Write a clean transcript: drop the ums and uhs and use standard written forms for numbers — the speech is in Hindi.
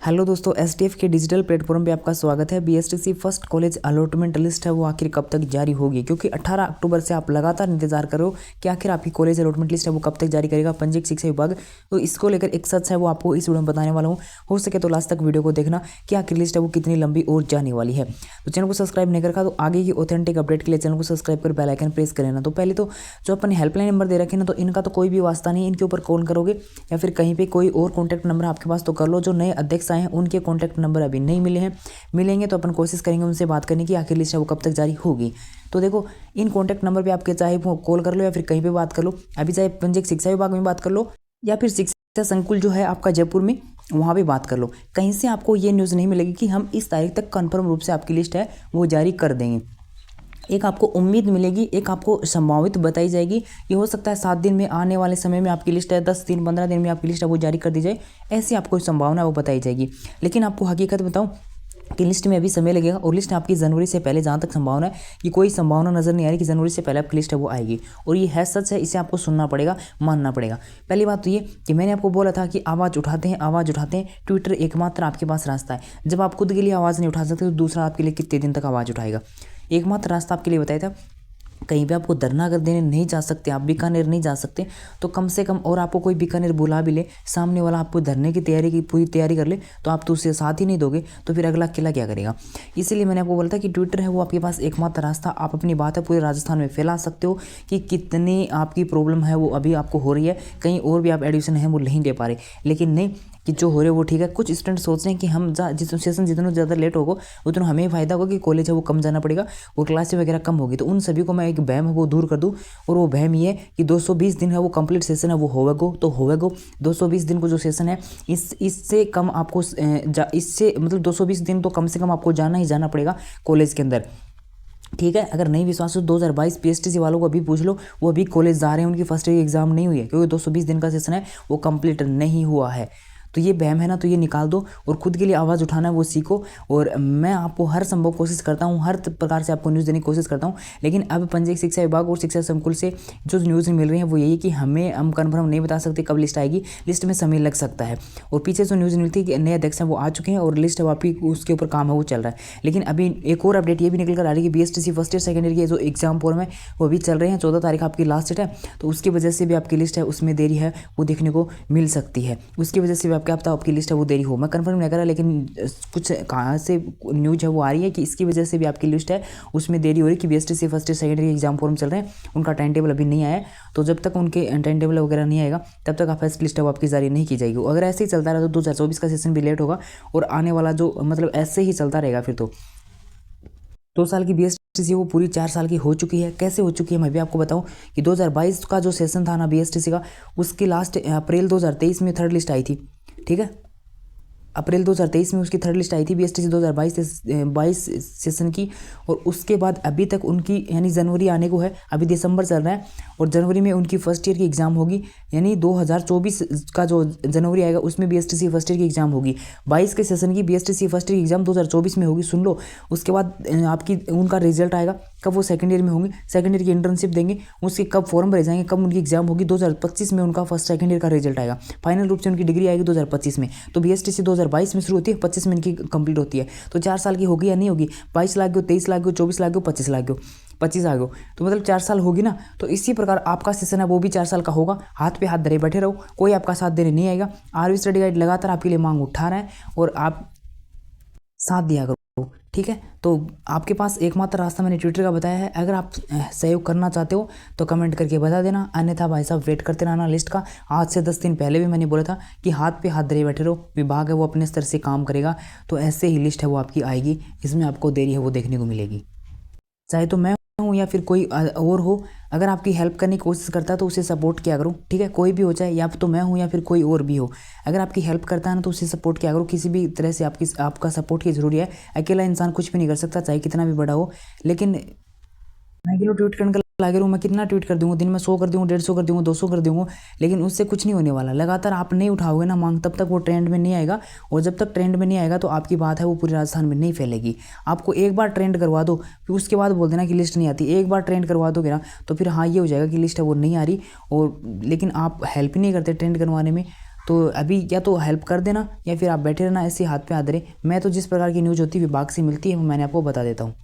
हेलो दोस्तों, एसटीएफ के डिजिटल प्लेटफॉर्म पे आपका स्वागत है। BSTC first college allotment list है वो आखिर कब तक जारी होगी, क्योंकि 18 अक्टूबर से आप लगातार इंतजार करो कि आखिर आपकी कॉलेज अलॉटमेंट लिस्ट है वो कब तक जारी करेगा पंजीकृत शिक्षा विभाग। तो इसको लेकर एक सच है वो आपको इस वीडियो में बताने वाला हूँ। हो सके तो लास्ट तक वीडियो को देखना कि आखिर लिस्ट है वो कितनी लंबी और जाने वाली है। तो चैनल को सब्सक्राइब नहीं रखा तो आगे की ऑथेंटिक अपडेट के लिए चैनल को सब्सक्राइब कर बेल आइकन प्रेस कर लेना। तो पहले तो जो अपने हेल्पलाइन नंबर दे रखे ना, तो इनका तो कोई भी वास्ता नहीं, इनके ऊपर कॉल करोगे या फिर कहीं पे कोई और कॉन्टैक्ट नंबर आपके पास तो कर लो। जो नए अध्यक्ष आए हैं उनके कॉन्टैक्ट नंबर अभी नहीं मिले हैं, मिलेंगे तो अपन कोशिश करेंगे उनसे बात करने की आखिर लिस्ट है वो कब तक जारी होगी। तो देखो, इन कॉन्टैक्ट नंबर पे आपके चाहे वो कॉल कर लो या फिर कहीं पे बात कर लो, अभी चाहे पंजीकृत शिक्षा विभाग में बात कर लो या फिर शिक्षा संकुल जो है आपका जयपुर में वहाँ भी बात कर लो, कहीं से आपको ये न्यूज़ नहीं मिलेगी कि हम इस तारीख तक कन्फर्म रूप से आपकी लिस्ट है वो जारी कर देंगे। एक आपको उम्मीद मिलेगी, एक आपको संभावित बताई जाएगी। ये हो सकता है 7 दिन में, आने वाले समय में आपकी लिस्ट है 10 दिन 15 दिन में आपकी लिस्ट है वो जारी कर दी जाए, ऐसी आपको संभावना है वो बताई जाएगी। लेकिन आपको हकीकत बताऊं कि लिस्ट में अभी समय लगेगा और लिस्ट आपकी जनवरी से पहले, जहाँ तक संभावना है कि कोई संभावना नज़र नहीं आ रही कि जनवरी से पहले आपकी लिस्ट है वो आएगी। और ये है सच है, इसे आपको सुनना पड़ेगा, मानना पड़ेगा। पहली बात तो ये कि मैंने आपको बोला था कि आवाज़ उठाते हैं, आवाज़ उठाते हैं। ट्विटर एकमात्र आपके पास रास्ता है। जब आप खुद के लिए आवाज़ नहीं उठा सकते तो दूसरा आपके लिए कितने दिन तक आवाज़ उठाएगा। एकमात्र रास्ता आपके लिए बताया था, कहीं पे आपको धरना कर देने नहीं जा सकते, आप बीकानेर नहीं जा सकते तो कम से कम, और आपको कोई बीकानेर बुला भी ले, सामने वाला आपको धरने की पूरी तैयारी कर ले, तो आप तो उससे साथ ही नहीं दोगे तो फिर अगला अकेला क्या करेगा। इसीलिए मैंने आपको बोला था कि ट्विटर है वो आपके पास एकमात्र रास्ता। आप अपनी बात है पूरे राजस्थान में फैला सकते हो कि कितनी आपकी प्रॉब्लम है वो अभी आपको हो रही है, कहीं और भी आप एडमिशन है वो नहीं ले पा रहे। लेकिन नहीं कि जो हो रहे वो ठीक है। कुछ स्टूडेंट सोच रहे हैं कि हम सेशन जितना ज़्यादा लेट होगा उतना हमें फ़ायदा होगा कि कॉलेज है वो कम जाना पड़ेगा और क्लासेस वगैरह कम होगी। तो उन सभी को मैं एक वहम है वो दूर कर दूँ, और वो वहम ये है कि 220 दिन है वो कंप्लीट सेशन है वो होवेगो तो होवेगो। 220 दिन को जो सेशन है इससे कम आपको इससे मतलब 220 दिन तो कम से कम आपको जाना ही जाना पड़ेगा कॉलेज के अंदर, ठीक है। अगर नहीं विश्वास हो 2022 पीएसटीसी वालों को अभी पूछ लो, वो अभी कॉलेज जा रहे हैं, उनकी फर्स्ट ईयर एग्जाम नहीं हुई है क्योंकि 220 दिन का सेशन है वो कंप्लीट नहीं हुआ है। तो ये बहम है ना, तो ये निकाल दो और खुद के लिए आवाज़ उठाना है वो सीखो। और मैं आपको हर संभव कोशिश करता हूँ, हर प्रकार से आपको न्यूज़ देने की कोशिश करता हूँ। लेकिन अब पंजीकृत शिक्षा विभाग और शिक्षा संकुल से जो न्यूज़ मिल रही है वो यही कि हम कन्फर्म नहीं बता सकते कब लिस्ट आएगी, लिस्ट में समय लग सकता है। और पीछे जो न्यूज़ मिलती है कि नए अध्यक्ष हैं वो आ चुके हैं और लिस्ट है आपकी उसके ऊपर काम है वो चल रहा है। लेकिन अभी एक और अपडेट ये भी निकल कर आ रही है कि BSTC first year second year के जो एग्जाम फॉर्म है वो भी चल रहे हैं। 14 तारीख आपकी लास्ट डेट है, तो उसकी वजह से भी आपकी लिस्ट है उसमें देरी है वो देखने को मिल सकती है। उसकी वजह से भी आपकी लिस्ट है वो देरी हो, मैं कंफर्म नहीं करा, लेकिन कुछ कहाँ से न्यूज है वो आ रही है कि इसकी वजह से भी आपकी लिस्ट है उसमें देरी हो रही है कि BSTC first year second year exam form चल रहे हैं, उनका टाइम टेबल अभी नहीं आया है। तो जब तक उनके टाइम टेबल वगैरह नहीं आएगा तब तक आप फर्स्ट लिस्ट है वो आपकी जारी नहीं की जाएगी। अगर ऐसे ही चलता रहा तो 2024 का सेशन भी लेट होगा और आने वाला जो मतलब ऐसे ही चलता रहेगा फिर तो 2 साल की बीएसटीसी वो पूरी 4 साल की हो चुकी है। कैसे हो चुकी है मैं भी आपको बताऊं कि 2022 का जो सेशन था ना बीएसटीसी का, उसकी लास्ट अप्रैल 2023 में थर्ड लिस्ट आई थी, ठीक है। अप्रैल 2023 में उसकी थर्ड लिस्ट आई थी बीएसटीसी 2022 सेशन की। और उसके बाद अभी तक उनकी यानी जनवरी आने को है, अभी दिसंबर चल रहा है और जनवरी में उनकी फर्स्ट ईयर की एग्ज़ाम होगी। यानी 2024 का जो जनवरी आएगा उसमें बीएसटीसी फर्स्ट ईयर की एग्ज़ाम होगी। 22 के सेशन की बीएसटीसी फर्स्ट ईयर की एग्ज़ाम 2024 में होगी, सुन लो। उसके बाद आपकी उनका रिजल्ट आएगा, कब वो सेकंड ईयर में होंगे, सेकंड ईयर की इंटर्नशिप देंगे, उसके कब फॉर्म भरे जाएंगे, कब उनकी एग्जाम होगी, 2025 में उनका फर्स्ट सेकंड ईयर का रिजल्ट आएगा। फाइनल रूप से उनकी डिग्री आएगी 2025 में। तो बीएसटीसी 2022 में शुरू होती है, 25 में इनकी कंप्लीट होती है। तो 4 साल की होगी या नहीं होगी, 22 लाख गयो, 23 लाख गयो, 24 लाख गयो, 25 लाख गयो, 25 आ गयो, तो मतलब 4 साल होगी ना। तो इसी प्रकार आपका सेशन है वो भी 4 साल का होगा। हाथ पे हाथ धरे बैठे रहो, कोई आपका साथ देने नहीं आएगा। आरवी स्टडी गाइड लगातार आपके लिए मांग उठा रहा है और आप साथ दिया करो, ठीक है। तो आपके पास एकमात्र रास्ता मैंने ट्विटर का बताया है। अगर आप सहयोग करना चाहते हो तो कमेंट करके बता देना, अन्यथा भाई साहब वेट करते रहना लिस्ट का। आज से 10 दिन पहले भी मैंने बोला था कि हाथ पे हाथ धरे बैठे रहो, विभाग है वो अपने स्तर से काम करेगा, तो ऐसे ही लिस्ट है वो आपकी आएगी। इसमें आपको देरी है वो देखने को मिलेगी, चाहे तो मैं हूँ या फिर कोई और हो। अगर आपकी हेल्प करने की कोशिश करता है तो उसे सपोर्ट किया करो, ठीक है। कोई भी हो, चाहे या तो मैं हूँ या फिर कोई और भी हो, अगर आपकी हेल्प करता है ना तो उसे सपोर्ट किया करो। किसी भी तरह से आपका सपोर्ट की ज़रूरी है। अकेला इंसान कुछ भी नहीं कर सकता, चाहे कितना भी बड़ा हो। लेकिन मैं किलो ट्वीट करने का लगे रहूँ, मैं कितना ट्वीट कर दूँगा, दिन में 100 कर दूँगा, 150 कर दूँगा, 200 कर दूँगा, लेकिन उससे कुछ नहीं होने वाला। लगातार आप नहीं उठाओगे ना मांग, तब तक वो ट्रेंड में नहीं आएगा। और जब तक ट्रेंड में नहीं आएगा तो आपकी बात है वो पूरे राजस्थान में नहीं फैलेगी। आपको एक बार ट्रेंड करवा दो, फिर उसके बाद बोल देना कि लिस्ट नहीं आती। एक बार ट्रेंड करवा दोगे ना तो फिर हाँ ये हो जाएगा कि लिस्ट है वो नहीं आ रही। और लेकिन आप हेल्प ही नहीं करते ट्रेंड करवाने में, तो अभी या तो हेल्प कर देना या फिर आप बैठे रहना ऐसे हाथ पे हाथ धरे। मैं तो जिस प्रकार की न्यूज़ होती है विभाग से मिलती है वो मैंने आपको बता देता हूँ।